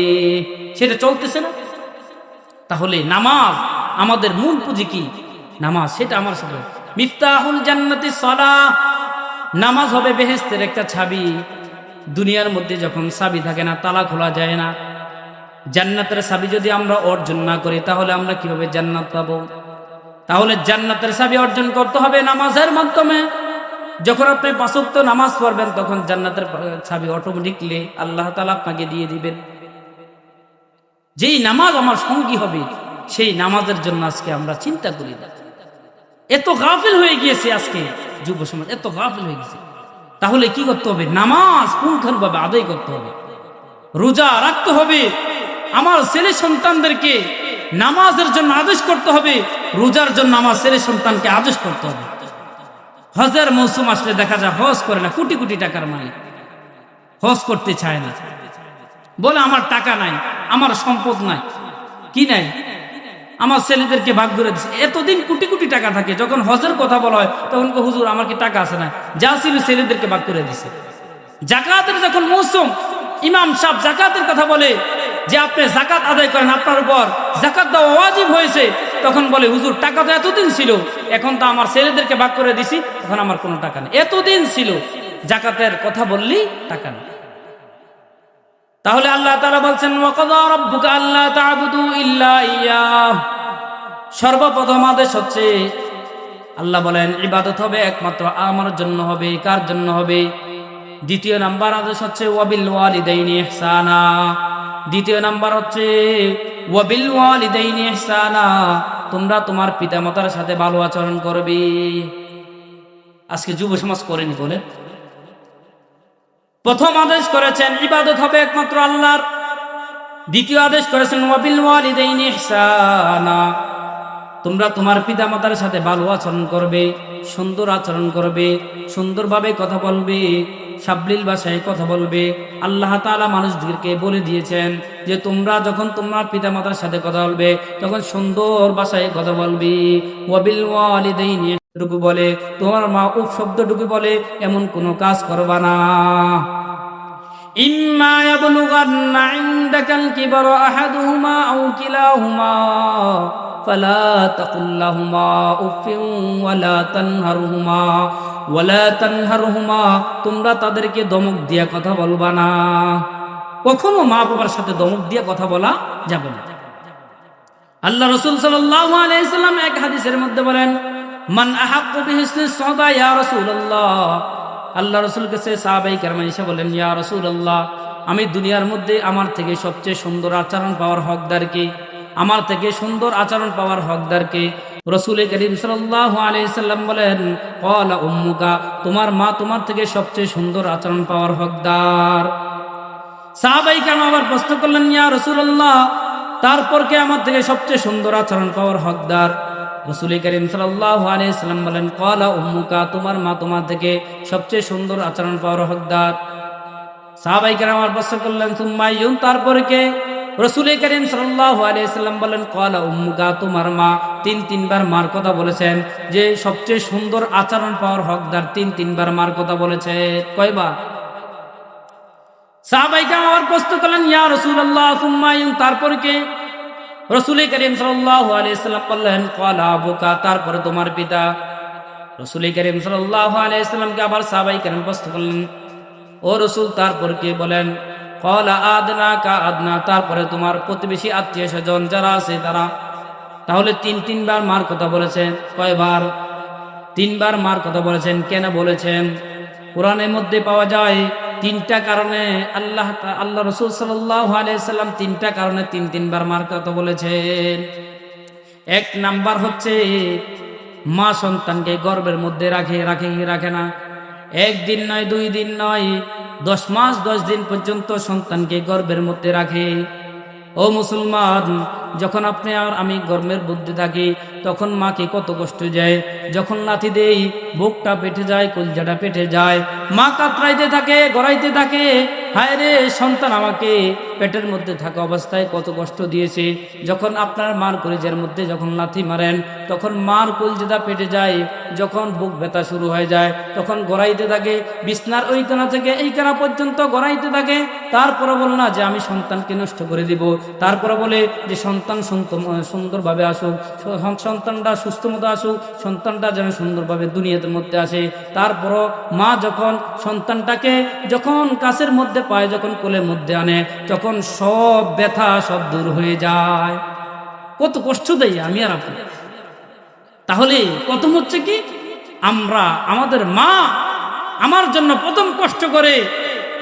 Speaker 1: সেটা চলতেছে না। তাহলে নামাজ আমাদের মূল পুঁজি কি? নামাজ। সেটা আমার সাথে মিফতাহুল জান্নাতি সালাহ। নামাজ হবে বেহেশতের একটা চাবি। দুনিয়ার মধ্যে যখন চাবি থাকে না, তালা খোলা যায় না। জান্নাতের চাবি যদি আমরা অর্জন না করি তাহলে আমরা কিভাবে জান্নাত পাবো? তাহলে জান্নাতের চাবি অর্জন করতে হবে নামাজের মাধ্যমে। যখন আপনি 5 ওয়াক্ত নামাজ পড়বেন তখন জান্নাতের চাবি অটোমেটিকলি আল্লাহ তাআলা আপনাকে দিয়ে দিবেন। যেই নামাজ আমার সঙ্গী হবে সেই নামাজের জন্য আজকে আমরা চিন্তা করি না। এত গাফিল হয়ে গিয়েছে আজকে যুব সমাজ, এত গাফিল হয়ে গেছে। তাহলে কি করতে হবে? নামাজ পুঙ্খানুপুঙ্খভাবে আদায় করতে হবে, রোজা রাখতে হবে, আমার ছেলে সন্তানদেরকে নামাজের জন্য আদেশ করতে হবে, রোজার জন্য আমার ছেলে সন্তানকে আদেশ করতে হবে। হজের মৌসুম আসলে দেখা যায় হজ করে না, কোটি কোটি টাকার মালিক হজ করতে চায় না, বলে আমার টাকা নাই, আমার সম্পদ নাই। কি নাই? আমার ছেলেদেরকে ভাগ করে দিচ্ছে। এতদিন কোটি কোটি টাকা থাকে, যখন হজের কথা বলা হয় তখন হুজুর আমার কি টাকা আছে না? যা ছিল ছেলেদেরকে ভাগ করে দিছে। জাকাতের যখন মৌসুম, ইমাম সাহেব জাকাতের কথা বলে যে আপনি জাকাত আদায় করেন, আপনার উপর জাকাত দেওয়া ওয়াজিব হয়েছে, তখন বলে হুজুর টাকা তো এতদিন ছিল, এখন তো আমার ছেলেদেরকে ভাগ করে দিছি, এখন আমার কোনো টাকা নেই। এতদিন ছিল, জাকাতের কথা বললেই টাকা নেই। তাহলে আল্লাহ তাআলা বলছেন ওয়াকাযা রাব্বুকা আল্লা তা'বুদু ইল্লা ইয়্যাহ। সর্বপ্রথম আদেশ হচ্ছে, আল্লাহ বলেন ইবাদত হবে একমাত্র আমার জন্য হবে। কার জন্য হবে? দ্বিতীয় নাম্বার আদেশ হচ্ছে ওয়াবিল ওয়ালিদাইনি ইহসানা। দ্বিতীয় নাম্বার হচ্ছে ওয়াবিল ওয়ালিদাইনি ইহসানা, তোমরা তোমার পিতামাতার সাথে ভালো আচরণ করবে। আজকে যুব সমাজ করেনি বলে। প্রথম আদেশ করেছেন ইবাদত হবে একমাত্র আল্লাহর, দ্বিতীয় আদেশ করেছেন ওয়াবিল ওয়ালিদাইনি ইহসানা, তোমরা তোমার পিতামাতার সাথে ভালো আচরণ করবে, সুন্দর আচরণ করবে, সুন্দরভাবে কথা বলবে, সাবলীল ভাষায় কথা বলবে। আল্লাহ তাআলা মানুষদেরকে বলে দিয়েছেন যে তোমরা যখন তোমার পিতামাতার সাথে কথা বলবে তখন সুন্দর ভাষায় কথা বলবে। ওয়াবিল ওয়ালিদাইনি টুকু বলে, তোমার মা উফ শব্দটুকু বলে এমন কোনো কাজ করবা না। ইম্মা ইয়াবলুগান্না ইনদাকাল কিবারা আহাদুহুমা আও কিলাহুমা ফালা তাকুল লাহুমা উফিন ওয়ালা তানহারহুমা, তোমরা তাদেরকে ধমক দিয়ে কথা বলবা না। কখনো মা বাবার সাথে ধমক দিয়ে কথা বলা যাবে না। আল্লাহ রাসূল সাল্লাল্লাহু আলাইহি সাল্লাম এক হাদিসের মধ্যে বলেন মান আহাক্কু বিহিসনিস সাহবা ইয়া রাসূলুল্লাহ। আল্লাহ রাসূল কাছে সাহাবায়ে কেরাম এসে বলেন ইয়া রাসূলুল্লাহ, আমি দুনিয়ার মধ্যে আমার থেকে সবচেয়ে সুন্দর আচরণ পাওয়ার হকদার কে? আমার থেকে সুন্দর আচরণ পাওয়ার হকদার কে? রাসূল করিম সাল্লাল্লাহু আলাইহি সাল্লাম বলেন ক্বালা উম্মুকা, তোমার মা তোমার থেকে সবচেয়ে সুন্দর আচরণ পাওয়ার হকদার। সাহাবায়ে কেরাম আবার প্রশ্ন করলেন ইয়া রাসূলুল্লাহ, তারপর কে আমার থেকে সবচেয়ে সুন্দর আচরণ পাওয়ার হকদার? রাসূল করিম সাল্লাল্লাহু আলাইহি সাল্লাম বলেন ক্বালা উম্মুকা, তোমার মা তোমার থেকে সবচেয়ে সুন্দর আচরণ পাওয়ার হকদার। সাহাবায়ে কেরাম আবার প্রশ্ন করলেন সুম্মা ইয়ুন, তারপর কে? রাসূল করিম সাল্লাল্লাহু আলাইহি সাল্লাম বলেন ক্বালা উম্মুকা, তোমার মা। তিনবার মার কথা বলেছেন যে সবচেয়ে সুন্দর আচরণ পাওয়ার হকদার, তিনবার মার কথা বলেছে। কয়বার? সাহাবায়ে কেরাম আবার প্রশ্ন করলেন ইয়া রাসূলুল্লাহ সুম্মা ইয়ুন, তারপর কে? রাসূল করিম সাল্লাল্লাহু আলাইহি সাল্লাম বললেন ক্বালা আবুকা, তারপরে তোমার পিতা। রাসূল করিম সাল্লাল্লাহু আলাইহি সাল্লামকে আবার সাহাবায়ে কেরাম প্রশ্ন করলেন ও রাসূল তারপর কে? বলেন ক্বালা আদনাকা আদনা, তারপরে তোমার প্রতিবেশী আত্মীয় স্বজন যারা আছে তারা। তাহলে তিনবার মার কথা বলেছেন। কয়বার? 3বার মার কথা বলেছেন। কেন বলেছেন? কোরআনের মধ্যে পাওয়া যায় 3টা কারণে আল্লাহ রাসূল সাল্লাল্লাহু আলাইহি সাল্লাম 3টা কারণে 3বার মার কথা বলেছেন। 1 নাম্বার হচ্ছে মা সন্তানকে গর্ভের মধ্যে রাখে না। 1 দিন নয়, 2 দিন নয়, 10 মাস 10 দিন পর্যন্ত সন্তানকে গর্ভের মধ্যে রাখে। ও মুসলমান, যখন আপনি আর আমি গর্ভের মধ্যে থাকি তখন মাকে কত কষ্ট যায়। যখন লাথি দেই বুকটা পেটে যায়, কলজাটা পেটে যায়, মা কাতরাইতে থাকে, গড়াইতে থাকে, হায় রে সন্তান আমাকে পেটের মধ্যে থাকা অবস্থায় কত কষ্ট দিয়েছে। যখন আপনার মার কলিজার মধ্যে যখন লাথি মারেন তখন মার কলজাটা পেটে যায়, যখন বুক ব্যথা শুরু হয়ে যায় তখন গড়াইতে থাকে, বিছনার ওই কোণা থেকে এই কোণা পর্যন্ত গড়াইতে থাকে। তারপরে বল না যে আমি সন্তানকে নষ্ট করে দিব, তারপরে বলে যে সন্তান সুন্দরভাবে আসুক, সন্তানটা সুস্থ মতো আসুক, সন্তানটা যেন সুন্দরভাবে দুনিয়াতে মধ্যে আসে। তারপরও মা যখন সন্তানটাকে যখন কাছের মধ্যে পায়, যখন কোলের মধ্যে আনে, তখন সব ব্যথা সব দূর হয়ে যায়। কত কষ্ট দেয় আমি আর আপনি। তাহলে প্রথম হচ্ছে কি, আমরা আমাদের মা আমার জন্য প্রথম কষ্ট করে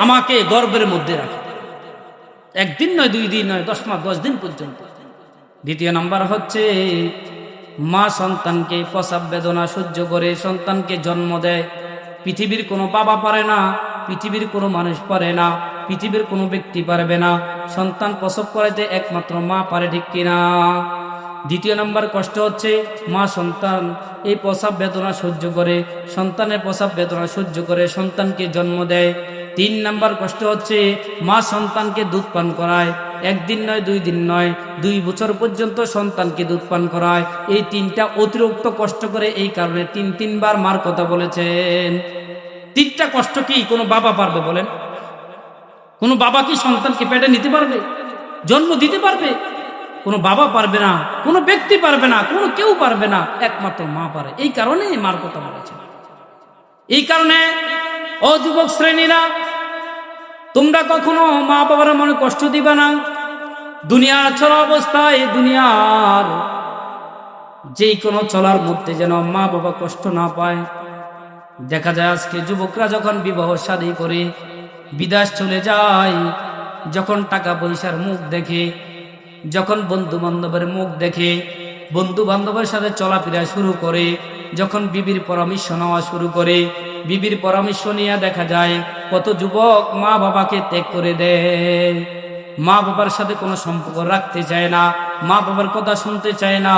Speaker 1: আমাকে গর্ভের মধ্যে রাখে, একদিন নয়, 2 দিন নয়, 10 মাস 10 দিন পর্যন্ত। দ্বিতীয় নাম্বার হচ্ছে মা সন্তানকে প্রসব বেদনা সহ্য করে সন্তানকে জন্ম দেয়। পৃথিবীর কোনো বাবা পারে না, পৃথিবীর কোনো মানুষ পারে না, পৃথিবীর কোনো ব্যক্তি পারবে না। সন্তান প্রসব করাইতে একমাত্র মা পারে, ঠিক কিনা? দ্বিতীয় নাম্বার কষ্ট হচ্ছে মা সন্তান এই প্রসব বেদনা সহ্য করে, সন্তানের প্রসব বেদনা সহ্য করে সন্তানকে জন্ম দেয়। 3 নাম্বার কষ্ট হচ্ছে মা সন্তানকে দুধ পান করায়, একদিন নয়, 2 দিন নয়, 2 বছর পর্যন্ত সন্তানকে দুধ পান করায়। এই 3টা অতিরিক্ত কষ্ট করে, এই কারণে 3বার মার কথা বলেছেন। 3টা কষ্ট কি কোনো বাবা পারবে বলেন? কোনো বাবা কি সন্তানকে পেটে নিতে পারবে, জন্ম দিতে পারবে? কোনো বাবা পারবে না, কোনো ব্যক্তি পারবে না, কোনো কেউ পারবে না, একমাত্র মা পারে। এই কারণে মার কথা বলেছে। এই কারণে ও যুবক শ্রেণীরা, তোমরা কখনো মা বাবার মনে কষ্ট দিবা না। দুনিয়ার চলা অবস্থায়, দুনিয়ার যে কোনো চলার মধ্যে যেন মা বাবা কষ্ট না পায়। দেখা যায় আজকে যুবকরা যখন বিবাহ শাদী করে বিদেশ চলে যায়, যখন টাকা পয়সার মুখ দেখে, যখন বন্ধু বান্ধবের মুখ দেখে, বন্ধু বান্ধবের সাথে চলাফেরা শুরু করে, যখন বিবির পরামর্শ নেওয়া শুরু করে, বিবির পরামর্শ নিয়ে দেখা যায় কত যুবক মা বাবাকে ত্যাগ করে দেয়। মা বাবার সাথে কোনো সম্পর্ক রাখতে চায় না, মা বাবার কথা শুনতে চায় না,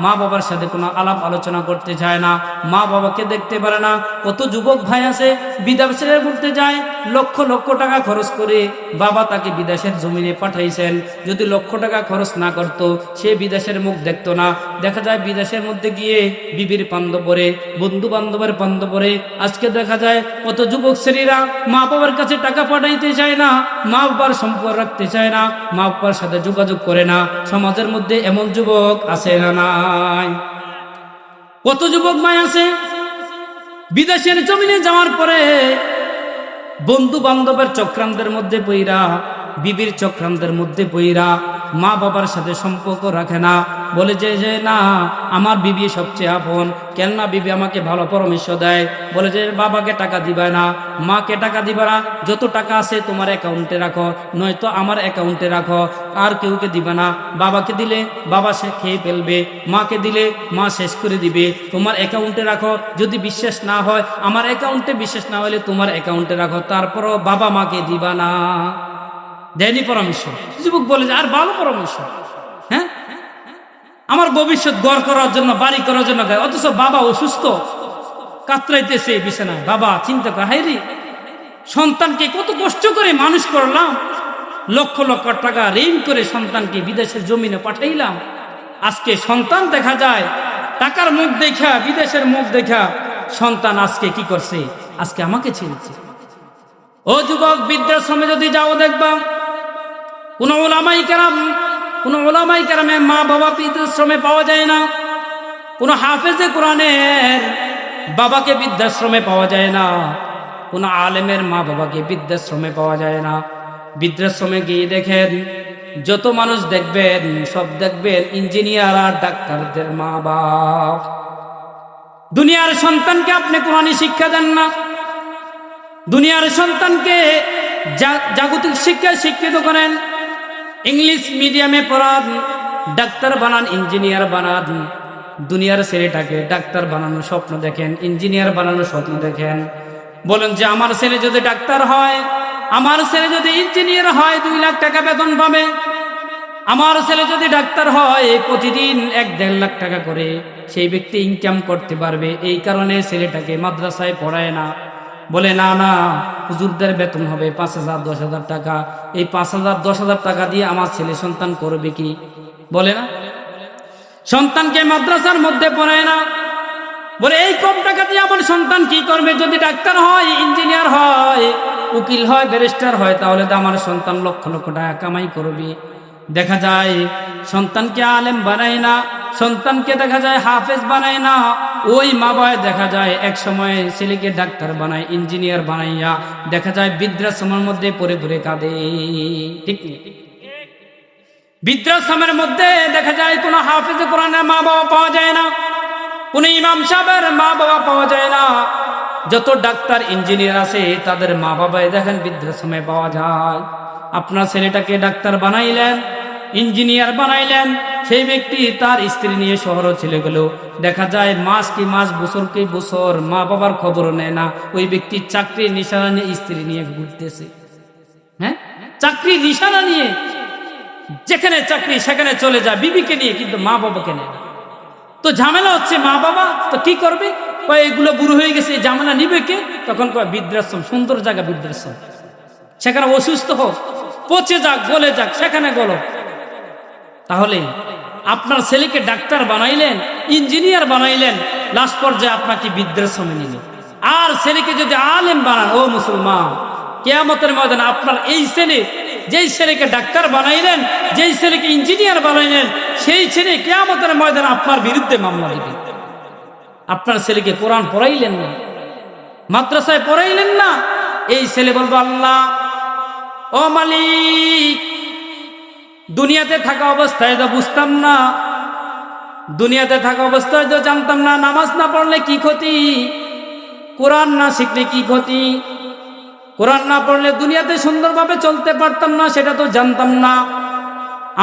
Speaker 1: মা বাবার সাথে কোনো আলাপ আলোচনা করতে চায় না, মা বাবাকে দেখতে পারে না। কত যুবক ভাই আছে বিদেশে ঘুরতে যায়, লক্ষ লক্ষ টাকা খরচ করে বাবা তাকে বিদেশের জমিনে পাঠাইছেন। যদি লক্ষ টাকা খরচ না করত, সে বিদেশের মুখ দেখতো না। দেখা যায় বিদেশের মধ্যে গিয়ে বিবির পান্দ পরে, বন্ধু বান্ধবের পান্দ পরে। আজকে দেখা যায় কত যুবক শ্রেণীরা মা বাবার কাছে টাকা পাঠাইতে চায় না, মা বাবার সম্পর্ক রাখতে চায় না, মা বাবার সাথে যোগাযোগ করে না। সমাজের মধ্যে এমন যুবক আছে না নাই? কত যুবক মায় আছে বিদেশের জমিনে যাওয়ার পরে বন্ধু বান্ধবের চক্রান্তের মধ্যে পইরা, বিবির চক্রান্তের মধ্যে পইরা মা বাবার সাথে সম্পর্ক রাখে না। বলে যে না, আমার বিবি সবচেয়ে আপন, কেননা বিবি আমাকে ভালো পরামর্শ দেয়। বলে যে বাবাকে টাকা দিবা না, মাকে টাকা দিবা না, যত টাকা আছে তোমার অ্যাকাউন্টে রাখো, নয়তো আমার অ্যাকাউন্টে রাখো, আর কেউকে দিবা না। বাবাকে দিলে বাবা সে খেয়ে ফেলবে, মাকে দিলে মা শেষ করে দিবে, তোমার অ্যাকাউন্টে রাখো। যদি বিশ্বাস না হয়, আমার অ্যাকাউন্টে বিশ্বাস না হলে তোমার অ্যাকাউন্টে রাখো, তারপরও বাবা মাকে দিবা না। দেয়নি পরামর্শ। যুবক বলে যে আর ভালো পরামর্শ, হ্যাঁ, আমার ভবিষ্যৎ গড় করার জন্য, বাড়ি করার জন্য, অথচ বাবা অসুস্থ, কাতরাইতেছে বিছানায়। বাবা চিন্তা করে, হায় রে, সন্তানকে কত কষ্ট করে মানুষ করলাম, লক্ষ লক্ষ টাকা ঋণ করে সন্তানকে বিদেশের জমিনে পাঠাইলাম। আজকে সন্তান দেখা যায় টাকার মুখ দেখা, বিদেশের মুখ দেখা সন্তান আজকে কি করছে, আজকে আমাকে ছেড়েছে। ও যুবক, বৃদ্ধাশ্রমে যদি যাও দেখবা কোন ওলামাই কেরামে মা বাবা বৃদ্ধাশ্রমে পাওয়া যায় না। কোন হাফেজে কোরআনের বাবাকে বৃদ্ধাশ্রমে পাওয়া যায় না। কোন আলেমের মা বাবাকে বৃদ্ধাশ্রমে পাওয়া যায় না। বৃদ্ধাশ্রমে গিয়ে দেখেন যত মানুষ দেখবেন, সব দেখবেন ইঞ্জিনিয়ার আর ডাক্তারদের মা বাপ। দুনিয়ার সন্তানকে আপনি কোরআনী শিক্ষা দেন না, দুনিয়ার সন্তানকে জাগতিক শিক্ষায় শিক্ষিত করেন, ইংলিশ মিডিয়ামে পড়ান, ডাক্তার বানান, ইঞ্জিনিয়ার বানান। দুনিয়ার ছেলেটাকে ডাক্তার বানানোর স্বপ্ন দেখেন, ইঞ্জিনিয়ার বানানোর স্বপ্ন দেখেন। বলেন যে আমার ছেলে যদি ডাক্তার হয়, আমার ছেলে যদি ইঞ্জিনিয়ার হয়, 2 লাখ টাকা বেতন পাবে। আমার ছেলে যদি ডাক্তার হয় প্রতিদিন 1-1.5 লাখ টাকা করে সেই ব্যক্তি ইনকাম করতে পারবে, এই কারণে ছেলেটাকে মাদ্রাসায় পড়ায় না। বলে না না, হুজুরদের বেতন হবে 5,000 10,000 টাকা, এই 5,000 10,000 টাকা দিয়ে আমার ছেলে সন্তান করবে কি? বলে না, সন্তানকে মাদ্রাসার মধ্যে পড়ায় না। বলে এই কম টাকা দিয়ে আমার সন্তান কি করবে? যদি ডাক্তার হয়, ইঞ্জিনিয়ার হয়, উকিল হয়, ব্যারিস্টার হয়, তাহলে তো আমার সন্তান লক্ষ লক্ষ টাকা কামাই করবে। দেখা যায় সন্তানকে আলেম বানায় না, সন্তানকে দেখা যায় হাফেজ বানায় না। ওই মা বাবা দেখা যায় এক সময় ছেলেকে ডাক্তার বানায়, ইঞ্জিনিয়ার বানাইয়া দেখা যায় বৃদ্ধাশ্রমের মধ্যে পড়ে পড়ে কাঁদে। ঠিক নেই? বৃদ্ধাশ্রমের মধ্যে দেখা যায় কোনো হাফেজে কোরআনের মা বাবা পাওয়া যায় না, কোন ইমাম সাহেবের মা বাবা পাওয়া যায় না। যত ডাক্তার ইঞ্জিনিয়ার আছে তাদের মা বাবাই দেখেন বৃদ্ধাশ্রমে পাওয়া যায়। আপনার ছেলেটাকে ডাক্তার বানাইলেন, ইঞ্জিনিয়ার বানাইলেন, সেই ব্যক্তি তার স্ত্রী নিয়ে শহরে চলে গেল। দেখা যায় মাস কি মাস, বছর কি বছর, মা বাবার খবর নেয় না। ওই ব্যক্তি চাকরির নিশানা নিয়ে স্ত্রী নিয়ে ঘুরতেছে। হ্যাঁ, চাকরির নিশানা নিয়ে যেখানে চাকরি সেখানে চলে যায় বিবিকে নিয়ে, কিন্তু মা বাবাকে নেয় না। তো ঝামেলা হচ্ছে, মা বাবা তো কি করবে? এগুলো বুড়ো হয়ে গেছে, ঝামেলা নিবে কে? তখন কয় বৃদ্ধাশ্রম, সুন্দর জায়গা বৃদ্ধাশ্রম, সেখানে অসুস্থ হোক, পচে যাক, গলে যাক, সেখানে গলো। তাহলে আপনার ছেলেকে ডাক্তার বানাইলেন, ইঞ্জিনিয়ার বানাইলেন, লাস্ট পর্যায়ে আপনাকে বৃদ্ধাশ্রমে নিলে। আর ছেলেকে যদি আলেম বানান, ও মুসলমান, কিয়ামতের ময়দানে আপনার এই ছেলে, যেই ছেলেকে ডাক্তার বানাইলেন, যেই ছেলেকে ইঞ্জিনিয়ার বানাইলেন, সেই ছেলে কিয়ামতের ময়দানে আপনার বিরুদ্ধে মামলা দিবে। আপনার ছেলেকে কোরআন পড়াইলেন না, মাদ্রাসায় পড়াইলেন না, এই ছেলে বলবো, আল্লাহ ও মালিক, দুনিয়াতে থাকা অবস্থায় তো বুঝতাম না, দুনিয়াতে থাকা অবস্থায় তো জানতাম না নামাজ না পড়লে কি ক্ষতি, কোরআন না শিখলে কি ক্ষতি, কোরআন না পড়লে দুনিয়াতে সুন্দরভাবে চলতে পারতাম না, সেটা তো জানতাম না।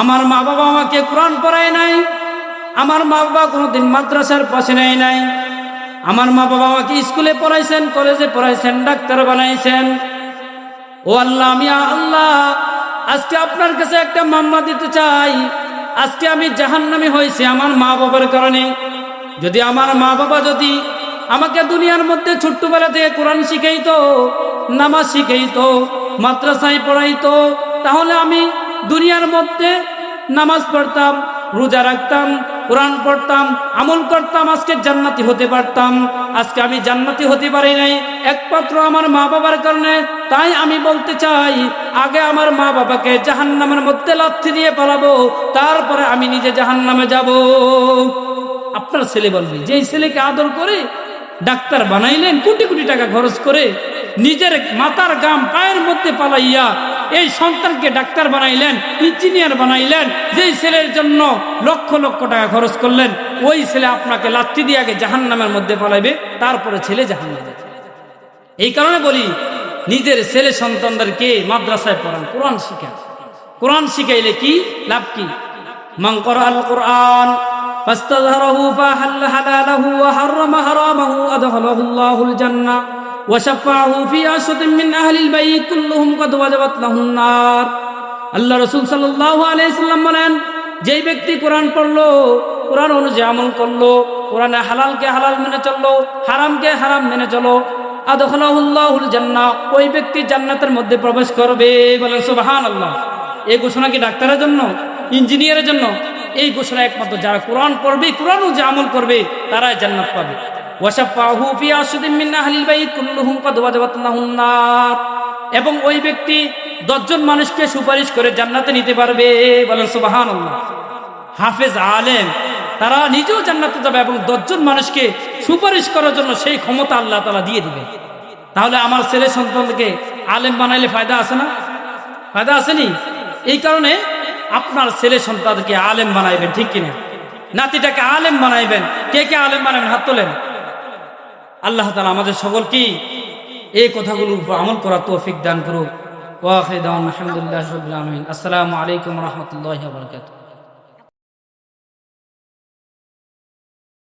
Speaker 1: আমার মা বাবা আমাকে কোরআন পড়ায় নাই, আমার মা বাবা কোনোদিন মাদ্রাসার পাশে নেয় নাই, আমার মা বাবা আমাকে স্কুলে পড়াইছেন, কলেজে পড়াইছেন, ডাক্তার বানাইছেন। ও আল্লাহ, আমি আল্লাহ আজকে আপনার কাছে একটা মামলা দিতে চাই। আজকে আমি জাহান্নামী হয়েছি আমার মা বাবার কারণে। যদি আমার মা বাবা যদি আমাকে দুনিয়ার মধ্যে ছোট্টবেলা থেকে কোরআন শিখাইতো, নামাজ শিখাইতো, মাদ্রাসায় পড়াইতো, তাহলে আমি দুনিয়ার মধ্যে নামাজ পড়তাম, রোজা রাখতাম, কোরআন পড়তাম, আমল করতাম, আজকে জান্নাতি হতে পারতাম। আজকে আমি জান্নাতি হতে পারি নাই একমাত্র আমার মা বাবার কারণে। তাই আমি বলতে চাই, আগে আমার মা বাবাকে জাহান্নামের মধ্যে লাথি দিয়ে পালাবো, তারপরে আমি নিজে জাহান্নামে যাব। আপনার ছেলে বলবে, যেই ছেলেকে আদর করে ডাক্তার বানাইলেন, কোটি কোটি টাকা খরচ করে, নিজের মাথার গাম পায়ের মধ্যে পালাইয়া এই সন্তানকে ডাক্তার বানাইলেন, ইঞ্জিনিয়ার বানাইলেন, যেই ছেলের জন্য লক্ষ লক্ষ টাকা খরচ করলেন, ওই ছেলে আপনাকে লাথি দিয়ে আগে জাহান্নামের মধ্যে পালাইবে, তারপরে ছেলে জাহান্নামে। এই কারণে বলি, নিজের ছেলে সন্তানদেরকে মাদ্রাসায় পড়ান, কোরআন শিখান। কোরআন শিখাইলে কি লাভ? কি মান ক্বারাআল কোরআন ফাস্তাযহারাহু ফাহাল্লা হালালাহু ওয়া হাররামা হারামাহু আদখালাহুল্লাহুল জান্নাহ ওয়া শাফাআহু ফি আশাতিন মিন আহলিল বাইত কুল্লুহুম ক্বাদ ওয়াজাবাত লাহুন নার। আল্লাহ রাসূল সাল্লাল্লাহু আলাইহি সাল্লাম বলেন, যেই ব্যক্তি কোরআন পড়লো, কোরআন অনুযায়ী আমল করলো, কোরআনে হালালকে হালাল মেনে চললো, হারামকে হারাম মেনে চলো, আদখালাহুল্লাহুল জান্নাহ, ওই ব্যক্তি জান্নাতের মধ্যে প্রবেশ করবে। বলেন সুবহানাল্লাহ। এই ঘোষণা কি ডাক্তারের জন্য, ইঞ্জিনিয়ারের জন্য? এই ঘোষণা একমাত্র যারা কোরআন পড়বে, কোরআন যে আমল করবে, তারাই জান্নাত পাবে। ওয়াশাফাহু ফি আশাদিন মিন আহলিল বাইত কুল্লুহুম ক্বাদ ওয়াজাবাত লাহুন নার, এবং ওই ব্যক্তি 10 জন মানুষকে সুপারিশ করে জান্নাতে নিতে পারবে। বলেন সুবহানাল্লাহ। হাফেজ আলেম তারা নিজেও জান্নাতে যাবে এবং 10 জন মানুষকে সুপারিশ করার জন্য সেই ক্ষমতা আল্লাহ তাআলা দিয়ে দিবে। তাহলে আমার ছেলে সন্তানকে আলেম বানাইলে ফায়দা আছে না? ফায়দা আসেনি? এই কারণে আপনার ছেলে সন্তানকে আলেম বানাইবেন, ঠিক কিনা? নাতিটাকে আলেম বানাইবেন। কে কে আলেম বানাবেন? হাত তোলেন। আল্লাহ তাআলা আমাদের সকলকে এই কথাগুলোর উপর আমল করার তৌফিক দান করুক। ওয়া আখিরু দাওয়ানা আলহামদুলিল্লাহি রাব্বিল আলামিন। আসসালামু আলাইকুম ওয়া রাহমাতুল্লাহি ওয়া বারাকাতুহু।